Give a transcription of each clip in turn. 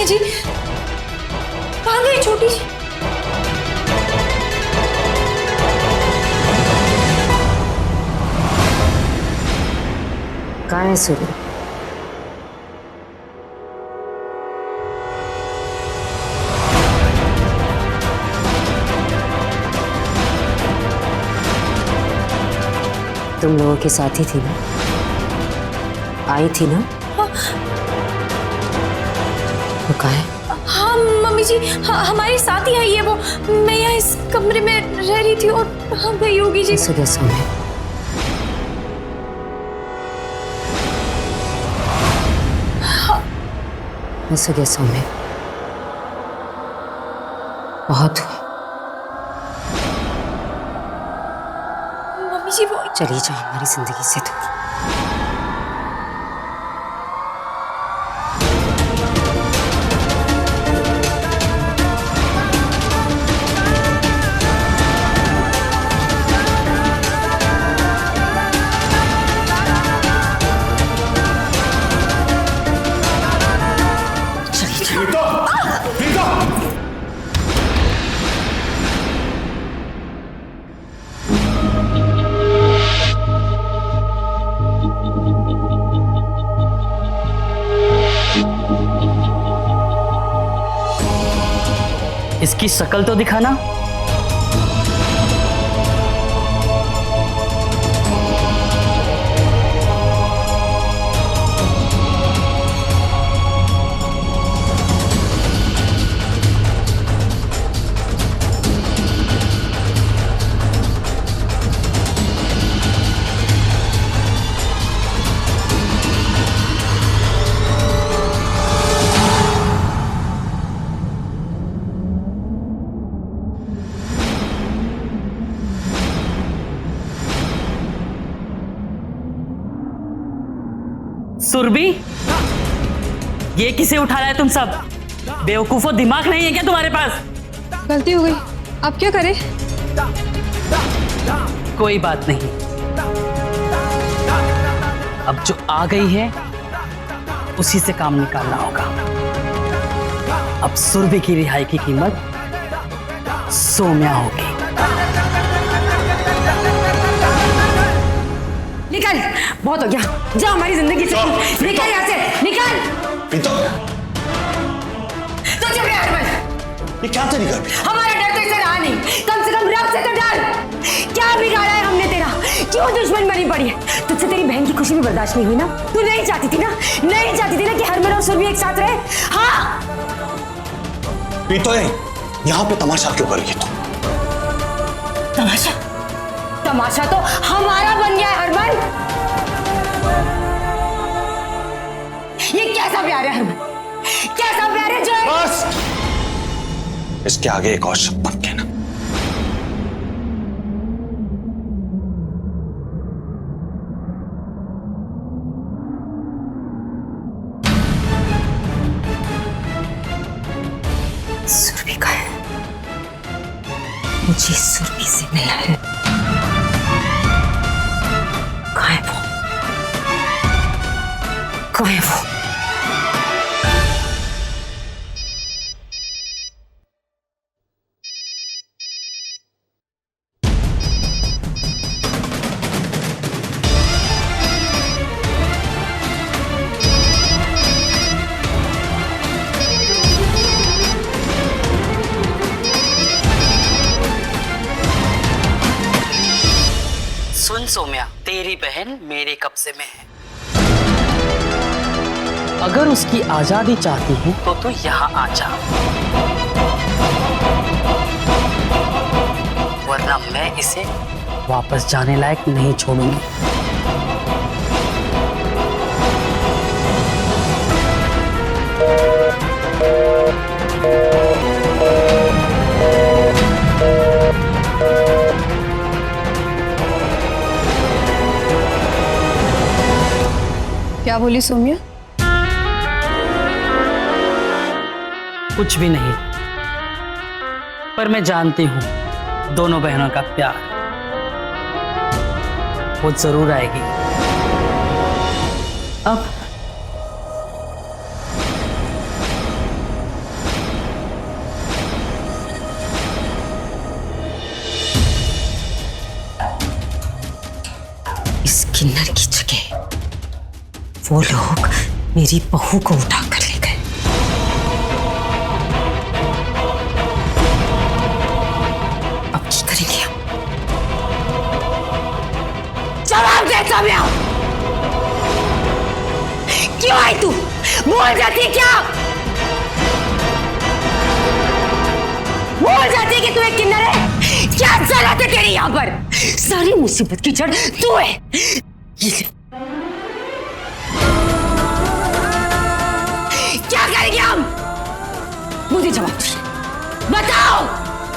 जी, कहाँ गई छोटी जी? कहाँ है सुरभि? तुम लोगों के साथ ही थी ना? आई थी ना? वो कहाँ है? हाँ मम्मी जी, हाँ, हमारे साथ ही आई है वो। मैं यहाँ इस कमरे में रह रही थी और हाँ गई होगी जी। ऐसा कैसा है? ऐसा कैसा है? बहुत हुआ। मम्मी जी वो चली जाओ हमारी जिंदगी से दूर। इसकी शक्ल तो दिखाना। सुरभि, ये किसे उठा रहा है तुम सब? बेवकूफो, दिमाग नहीं है क्या तुम्हारे पास? गलती हो गई, अब क्या करें? कोई बात नहीं, अब जो आ गई है उसी से काम निकालना होगा। अब सुरभि की रिहाई की कीमत सोम्या होगी। निकल, बहुत हो गया। जा हमारी जिंदगी से, निकल यहाँ से, निकल। पीतो, तो चुप रहे हरमन। ये क्या तरीका है? हमारा डर तो इसे रहा नहीं, कम से कम रब से तो डर। क्या बिगाड़ा है हमने तेरा? क्यों दुश्मन बनी पड़ी है? तुझसे तेरी बहन की खुशी भी बर्दाश्त नहीं हुई ना? तू नहीं चाहती थी ना, नहीं चाहती थी ना कि हरमन और सुरभि एक साथ रहे? हाँ पीतो, यहाँ पे तमाशा क्यों कर रही है तू? तमाशा? तमाशा तो हमारा बन गया है हरमन। ये कैसा प्यार है हरमन? कैसा प्यार है जो बस, इसके आगे एक और शब्द मत कहना। सुरभि का है, मुझे सुरभि से मिला है। कहाँ है वो? कहाँ है वो? सुन सोम्या, तेरी बहन मेरे कब्जे में है। अगर उसकी आजादी चाहती है तो तू यहाँ आ जा, वरना मैं इसे वापस जाने लायक नहीं छोड़ूंगी। क्या बोली सोम्या? कुछ भी नहीं, पर मैं जानती हूं दोनों बहनों का प्यार वो जरूर आएगी। अब इस किन्नर की जगह वो लोग मेरी बहू को उठा कर ले गए। अब क्या करेंगे हम? जवाब दे सौम्या, क्यों आई तू? भूल जाती है क्या? भूल जाती है कि तू एक किन्नर है? क्या जरूरत है तेरी यहाँ पर? सारी मुसीबत की जड़ तू है। ये ले। क्या करेंगे हम? मुझे जवाब दो, बताओ।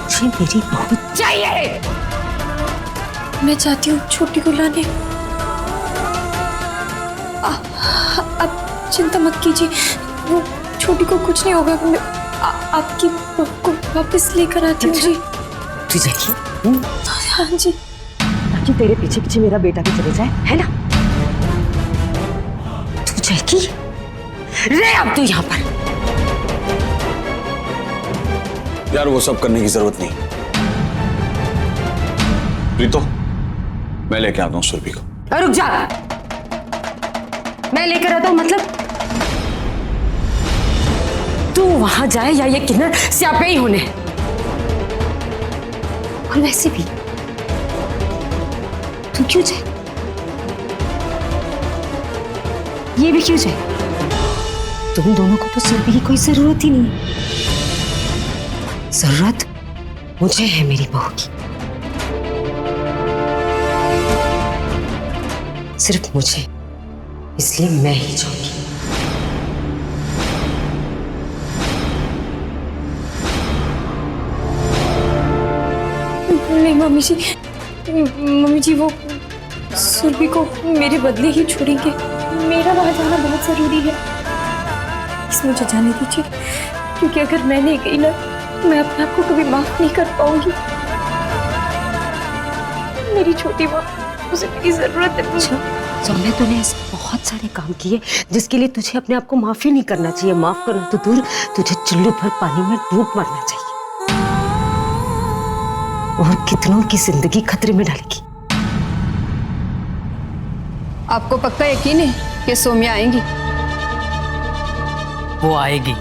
मुझे मेरी बहू चाहिए। मैं चाहती हूँ छोटी को लाने। आप चिंता मत कीजिए, वो छोटी को कुछ नहीं होगा। मैं आपकी बहू को वापस लेकर आती हूँ जी। तू जाएगी? हाँ जी। ताकि तेरे पीछे पीछे मेरा बेटा भी चले जाए, है ना? तू जाएगी? रे अब तू यहाँ पर। यार वो सब करने की जरूरत नहीं। प्रीतो, मैं लेके आता हूँ सुरभि को। रुक जा। मैं लेकर आता हूँ मतलब? तू वहां जाए या ये किन्नर स्यापे ही होने। और वैसे भी तू क्यों जाए? ये भी क्यों जाए? तुम दोनों को तो सुरभि की कोई जरूरत ही नहीं है। जरूरत मुझे है मेरी बहू की, सिर्फ मुझे, इसलिए मैं ही जाऊंगी। नहीं मम्मी जी वो सुरभि को मेरे बदले ही छोड़ेंगे। मेरा वहां जाना बहुत जरूरी है, इस मुझे जाने दीजिए, क्योंकि अगर मैं नहीं गई ना, मैं अपने आप को कभी माफ नहीं कर पाऊंगी। मेरी छोटी माँ, उसे मेरी जरूरत है। सौम्या, तूने ऐसे बहुत सारे काम किए जिसके लिए तुझे अपने आप को माफी नहीं करना चाहिए। माफ करना तो दूर, तुझे चुल्लू भर पानी में डूब मरना चाहिए। और कितनों की जिंदगी खतरे में डालेगी। आपको पक्का यकीन है कि सौम्या आएंगी? वो आएगी।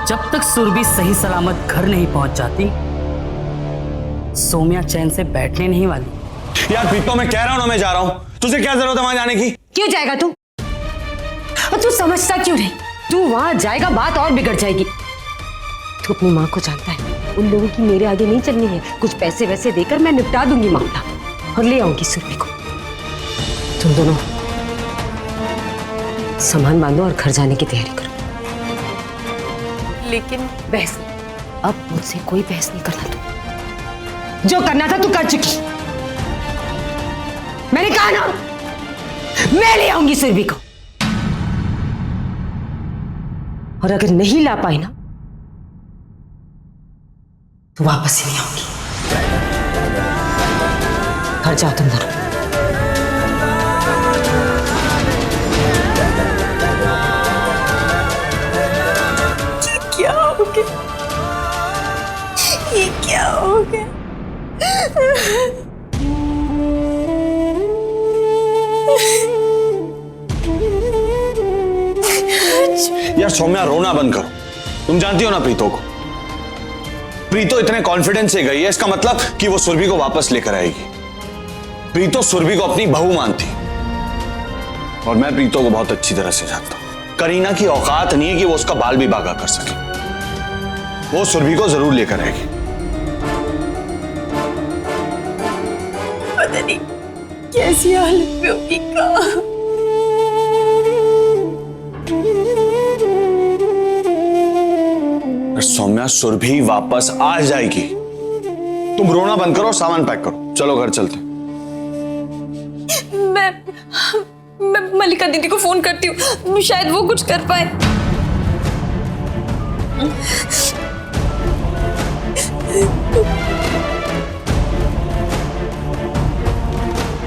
जब तक सुरभि सही सलामत घर नहीं पहुंच जाती, सौम्या चैन से बैठने नहीं वाली। यार प्रीतो, मैं कह रहा हूं ना मैं जा रहा हूं। तुझे क्या जरूरत है वहां जाने की? क्यों जाएगा तू? और तू समझता क्यों नहीं? तू वहां जाएगा, बात और बिगड़ जाएगी। तू अपनी माँ को जानता है, उन लोगों की मेरे आगे नहीं चलनी है। कुछ पैसे वैसे देकर मैं निपटा दूंगी मामला और ले आऊंगी सुरभि को। तुम दोनों सामान बांधो और घर जाने की तैयारी करो। लेकिन बहस नहीं, अब मुझसे कोई बहस नहीं करना। तू जो करना था तू कर चुकी। मैंने कहा ना, मैं ले आऊंगी सुरभि को। और अगर नहीं ला पाई ना, तो वापस ही नहीं आऊंगी। घर जाओ तुम दोनों। क्या हो गया? ये क्या हो गया? यार सौम्या, रोना बंद करो। तुम जानती हो ना प्रीतो को। प्रीतो इतने कॉन्फिडेंस से गई है, इसका मतलब कि वो सुरभि को वापस लेकर आएगी। प्रीतो सुरभि को अपनी बहू मानती, और मैं प्रीतो को बहुत अच्छी तरह से जानता हूं। करीना की औकात नहीं है कि वो उसका बाल भी बागा कर सके। वो सुरभि को जरूर लेकर आएगी। पता नहीं कैसी हालत में होगी का। सौम्या, सुरभि वापस आ जाएगी। तुम रोना बंद करो और सामान पैक करो। चलो घर चलते। मैं मल्लिका दीदी को फोन करती हूँ, शायद वो कुछ कर पाए।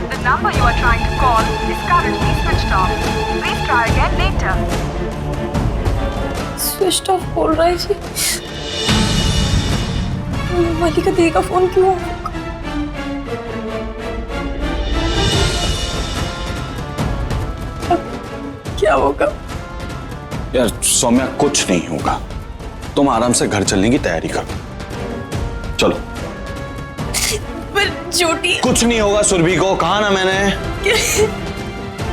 The number you are trying to call is currently switched off. Please try again later. Switch off बोल रहा है जी। मल्लिका दीदी का फोन क्यों? होगा। यार सौम्या, कुछ नहीं होगा। तुम आराम से घर चलने की तैयारी करो। चलो। पर छोटी। कुछ नहीं होगा सुरभि को, कहा ना मैंने।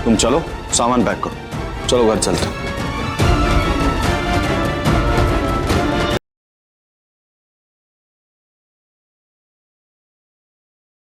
तुम चलो, सामान पैक करो, चलो घर चलते हैं।